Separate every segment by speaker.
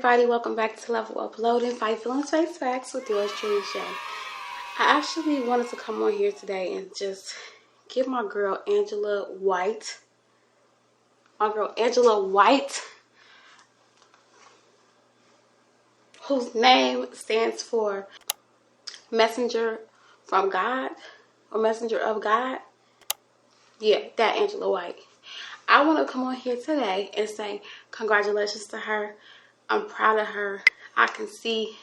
Speaker 1: everybody, welcome back to Level Uploading, Fight Feelings Face Facts with yours truly, Shay. I actually wanted to come on here today and just give my girl Angela White, whose name stands for Messenger from God, or Messenger of God. Yeah, that Angela White. I want to come on here today and say congratulations to her. I'm proud of her. I can see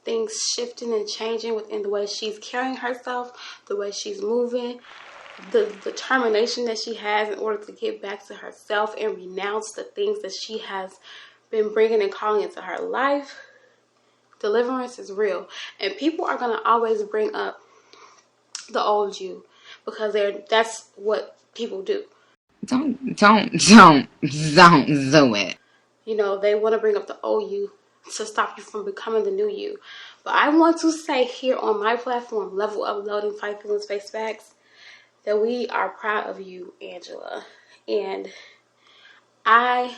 Speaker 1: things shifting and changing within the way she's carrying herself, the way she's moving, the determination that she has in order to get back to herself and renounce the things that she has been bringing and calling into her life. Deliverance is real, and people are going to always bring up the old you because that's what people do.
Speaker 2: Don't do it.
Speaker 1: You know, they want to bring up the old you to stop you from becoming the new you. But I want to say here on my platform, Level Uploading, Fight Feelings Face Facts, that we are proud of you, Angela. And I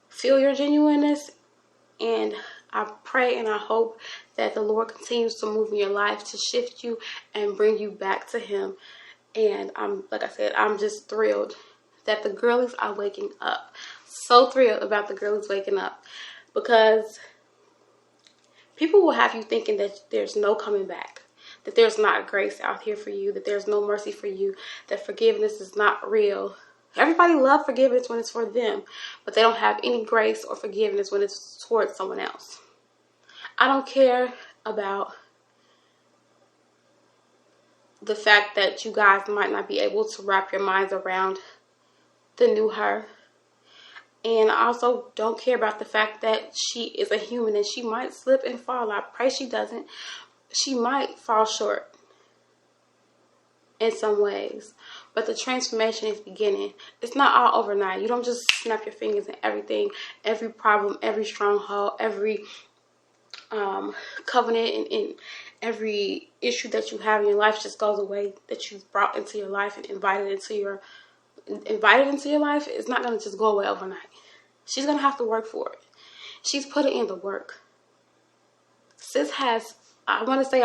Speaker 1: feel your genuineness, and I pray and I hope that the Lord continues to move in your life to shift you and bring you back to Him. And like I said, I'm just thrilled that the girlies are waking up. So thrilled about the girlies waking up, because people will have you thinking that there's no coming back, that there's not grace out here for you, that there's no mercy for you, that forgiveness is not real. Everybody loves forgiveness when it's for them, but they don't have any grace or forgiveness when it's towards someone else. I don't care about the fact that you guys might not be able to wrap your minds around the new her. And I also don't care about the fact that she is a human and she might slip and fall. I pray she doesn't. She might fall short in some ways. But the transformation is beginning. It's not all overnight. You don't just snap your fingers and everything, every problem, every stronghold, every covenant and every issue that you have in your life just goes away, that you've brought into your life and invited into your life. It's not going to just go away overnight. She's going to have to work for it. She's putting in the work. Sis has, I want to say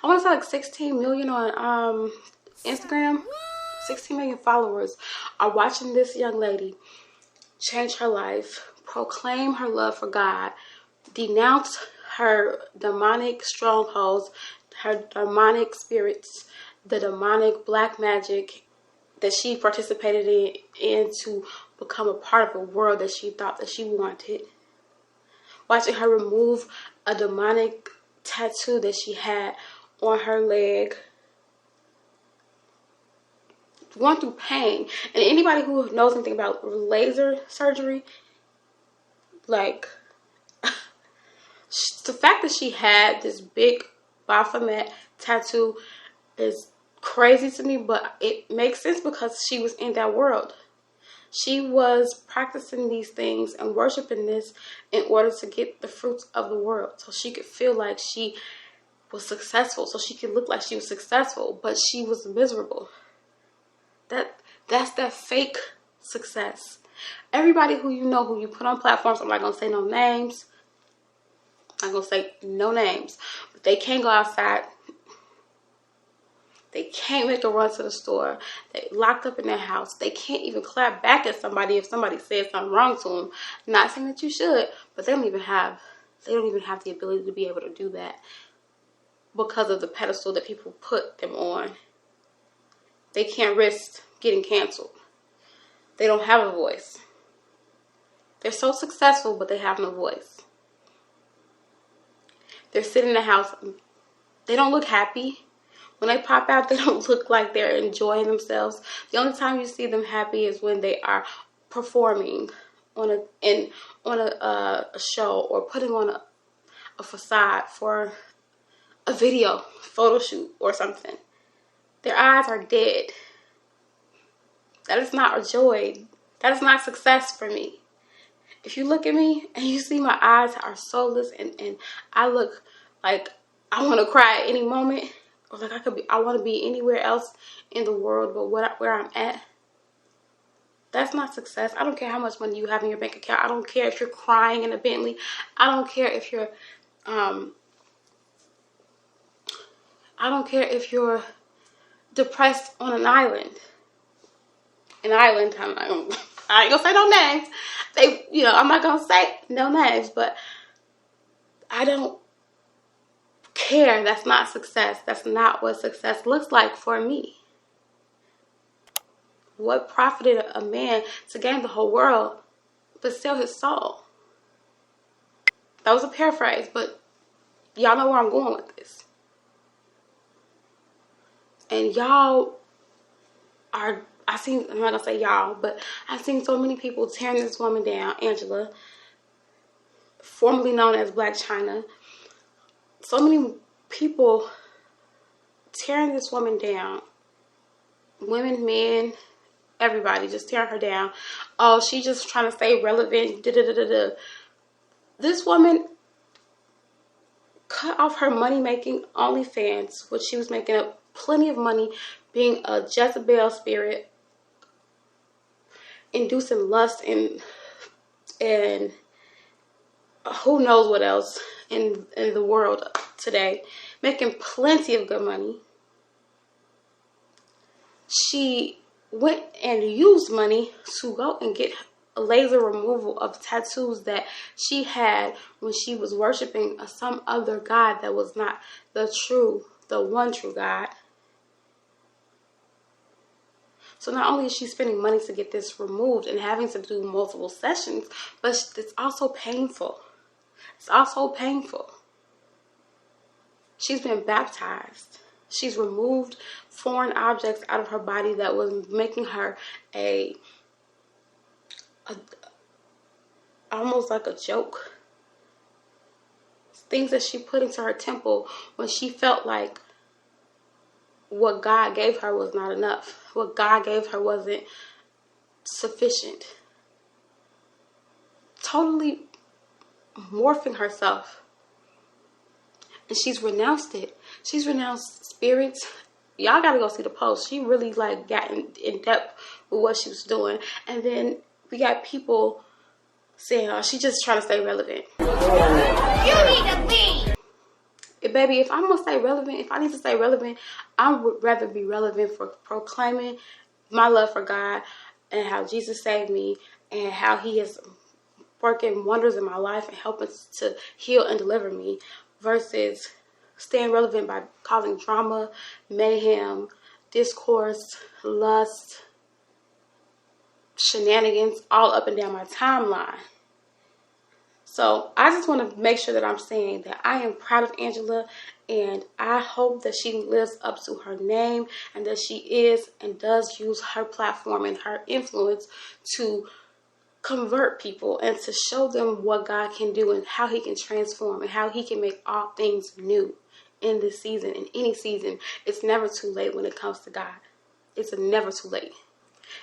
Speaker 1: like 16 million on Instagram. 16 million followers are watching this young lady change her life, proclaim her love for God, denounce her demonic strongholds, her demonic spirits, the demonic black magic that she participated in to become a part of a world that she thought that she wanted. Watching her remove a demonic tattoo that she had on her leg. Going through pain. And anybody who knows anything about laser surgery, like, the fact that she had this big Baphomet tattoo is crazy to me, but it makes sense because she was in that world. She was practicing these things and worshiping this in order to get the fruits of the world, so she could feel like she was successful, so she could look like she was successful, but she was miserable. That's that fake success. Everybody who you put on platforms, I'm not going to say no names. I'm going to say no names. But they can't go outside. They can't make a run to the store. They locked up in their house. They can't even clap back at somebody if somebody says something wrong to them. Not saying that you should, but they don't even have the ability to be able to do that because of the pedestal that people put them on. They can't risk getting canceled. They don't have a voice. They're so successful, but they have no voice. They're sitting in the house. They don't look happy. When they pop out, they don't look like they're enjoying themselves. The only time you see them happy is when they are performing on a show or putting on a facade for a video, photo shoot or something. Their eyes are dead. That is not a joy. That is not success for me. If you look at me and you see my eyes are soulless and I look like I want to cry at any moment, or like I want to be anywhere else in the world but where I'm at, That's not success. I don't care how much money you have in your bank account. I don't care if you're crying in a Bentley. I don't care if you're depressed on an island. I ain't gonna say no names. I'm not gonna say no names, but I don't care. That's not success. That's not what success looks like for me. What profited a man to gain the whole world but sell his soul? That was a paraphrase, but y'all know where I'm going with this. And y'all are, I'm not gonna say y'all, but I've seen so many people tearing this woman down, Angela, formerly known as Blac Chyna. So many people tearing this woman down. Women, men, everybody just tearing her down. Oh, she's just trying to stay relevant. This woman cut off her money-making OnlyFans, which she was making up plenty of money being a Jezebel spirit, inducing lust and who knows what else in the world today, making plenty of good money. She went and used money to go and get a laser removal of tattoos that she had when she was worshiping some other god that was not the one true God. So not only is she spending money to get this removed and having to do multiple sessions, but it's also painful. It's also painful. She's been baptized. She's removed foreign objects out of her body that was making her almost like a joke. Things that she put into her temple when she felt like what God gave her was not enough. What God gave her wasn't sufficient. Totally morphing herself. And she's renounced it. She's renounced spirits. Y'all gotta go see the post. She really got in depth with what she was doing. And then we got people saying, oh, she's just trying to stay relevant. You need to leave. Baby, if I'm gonna stay relevant, if I need to stay relevant, I would rather be relevant for proclaiming my love for God and how Jesus saved me and how he is working wonders in my life and helping to heal and deliver me, versus staying relevant by causing drama, mayhem, discourse, lust, shenanigans all up and down my timeline. So I just want to make sure that I'm saying that I am proud of Angela, and I hope that she lives up to her name and that she is and does use her platform and her influence to convert people and to show them what God can do and how he can transform and how he can make all things new in this season, in any season. It's never too late when it comes to God. It's never too late.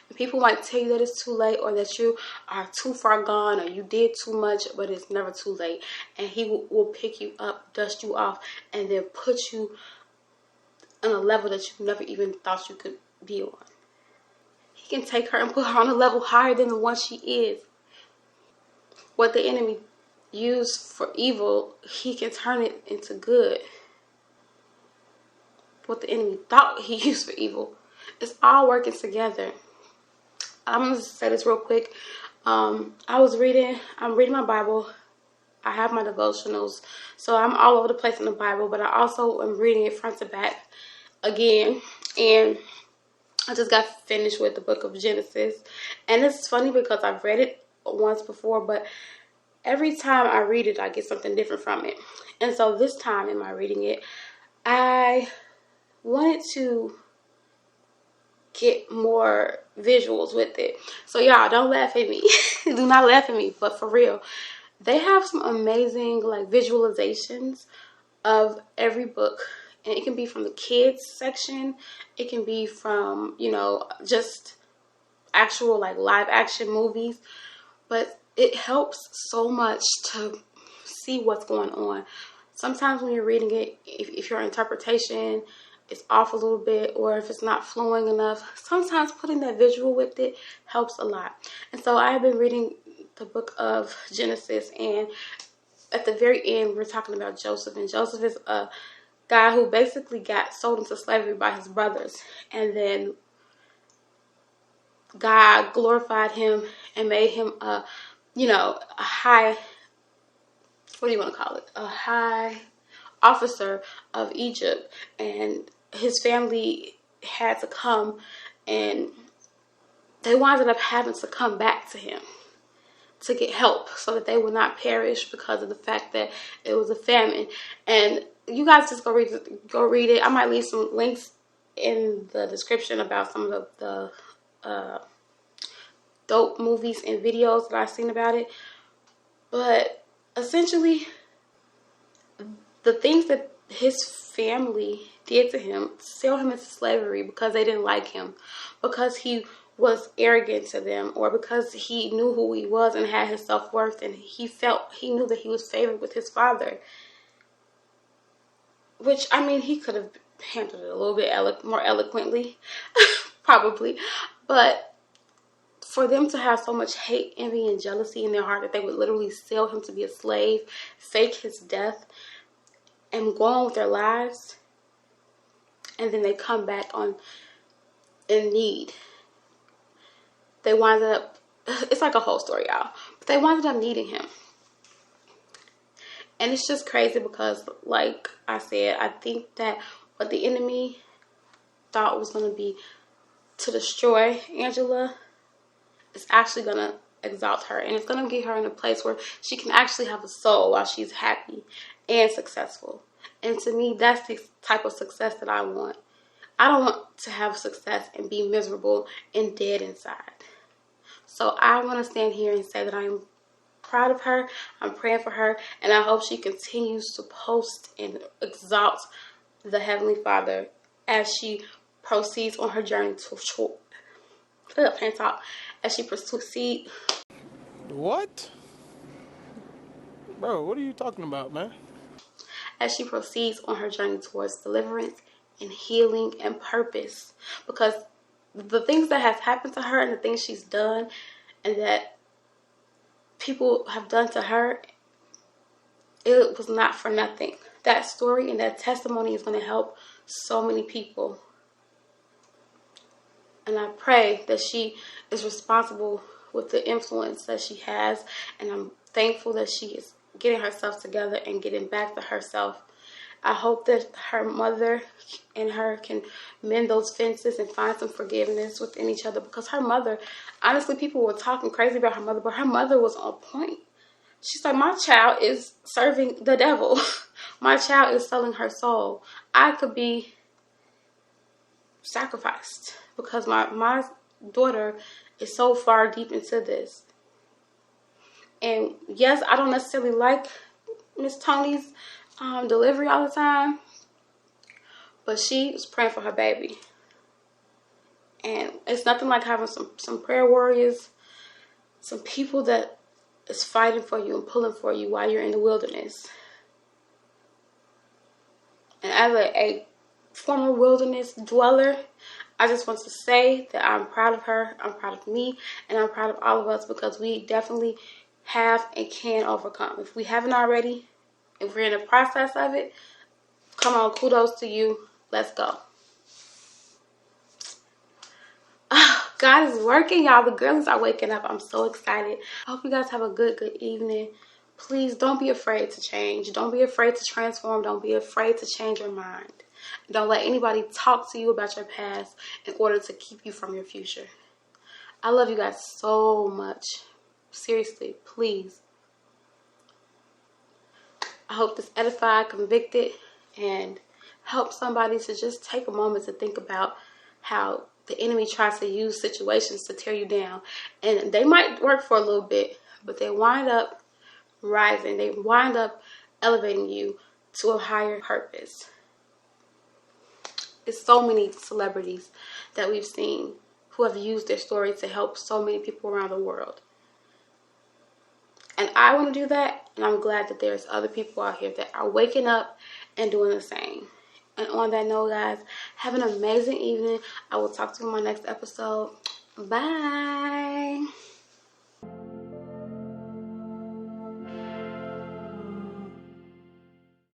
Speaker 1: And people might tell you that it's too late or that you are too far gone or you did too much, but it's never too late. And he will pick you up, dust you off, and then put you on a level that you never even thought you could be on. He can take her and put her on a level higher than the one she is. What the enemy used for evil, he can turn it into good. What the enemy thought he used for evil, it's all working together. I'm going to say this real quick. I'm reading my Bible. I have my devotionals. So I'm all over the place in the Bible, but I also am reading it front to back again. And I just got finished with the book of Genesis. And it's funny because I've read it once before, but every time I read it, I get something different from it. And so this time in my reading it, I wanted to get more visuals with it. So y'all, don't laugh at me. Do not laugh at me, but for real, they have some amazing visualizations of every book, and it can be from the kids section, it can be from just actual live action movies, but it helps so much to see what's going on. Sometimes when you're reading it, if your interpretation is off a little bit, or if it's not flowing enough, sometimes putting that visual with it helps a lot. And so I have been reading the book of Genesis, and at the very end we're talking about Joseph, and Joseph is a guy who basically got sold into slavery by his brothers, and then God glorified him and made him a high, what do you want to call it, a high officer of Egypt. And his family had to come, and they wound up having to come back to him to get help so that they would not perish because of the fact that it was a famine. And you guys just go read it. I might leave some links in the description about some of the dope movies and videos that I've seen about it. But essentially, the things that his family did to him, sell him into slavery because they didn't like him, because he was arrogant to them, or because he knew who he was and had his self-worth, and he knew that he was favored with his father. Which, I mean, he could have handled it a little bit more eloquently, probably. But for them to have so much hate, envy, and jealousy in their heart that they would literally sell him to be a slave, fake his death, and go on with their lives, and then they come back in need. They wind up, it's like a whole story, y'all, but they wind up needing him. And it's just crazy because, like I said, I think that what the enemy thought was going to be to destroy Angela is actually going to exalt her, and it's going to get her in a place where she can actually have a soul while she's happy and successful. And to me, that's the type of success that I want. I don't want to have success and be miserable and dead inside. So I want to stand here and say that I am proud of her. I'm praying for her, and I hope she continues to post and exalt the Heavenly Father as she proceeds on her journey to as she proceeds.
Speaker 3: What? Bro, what are you talking about, man?
Speaker 1: As she proceeds on her journey towards deliverance and healing and purpose, because the things that have happened to her and the things she's done and that people have done to her, it was not for nothing. That story and that testimony is going to help so many people. And I pray that she is responsible with the influence that she has. And I'm thankful that she is getting herself together and getting back to herself. I hope that her mother and her can mend those fences and find some forgiveness within each other. Because her mother, honestly, people were talking crazy about her mother, but her mother was on point. She's like, my child is serving the devil. My child is selling her soul. I could be sacrificed because my daughter is so far deep into this. And yes, I don't necessarily like Miss Tony's delivery all the time, but she was praying for her baby. And it's nothing like having some prayer warriors, some people that is fighting for you and pulling for you while you're in the wilderness. And as a former wilderness dweller, I just want to say that I'm proud of her, I'm proud of me, and I'm proud of all of us, because we definitely have and can overcome. If we haven't already, if we're in the process of it, come on, kudos to you. Let's go. God is working, y'all. The girls are waking up. I'm so excited. I hope you guys have a good evening. Please don't be afraid to change. Don't be afraid to transform. Don't be afraid to change your mind. Don't let anybody talk to you about your past in order to keep you from your future. I love you guys so much. Seriously, please. I hope this edified, convicted, and helped somebody to just take a moment to think about how the enemy tries to use situations to tear you down. And they might work for a little bit, but they wind up rising. They wind up elevating you to a higher purpose. It's so many celebrities that we've seen who have used their story to help so many people around the world. And I want to do that, and I'm glad that there's other people out here that are waking up and doing the same. And on that note, guys, Have an amazing evening. I will talk to you in my next episode. Bye.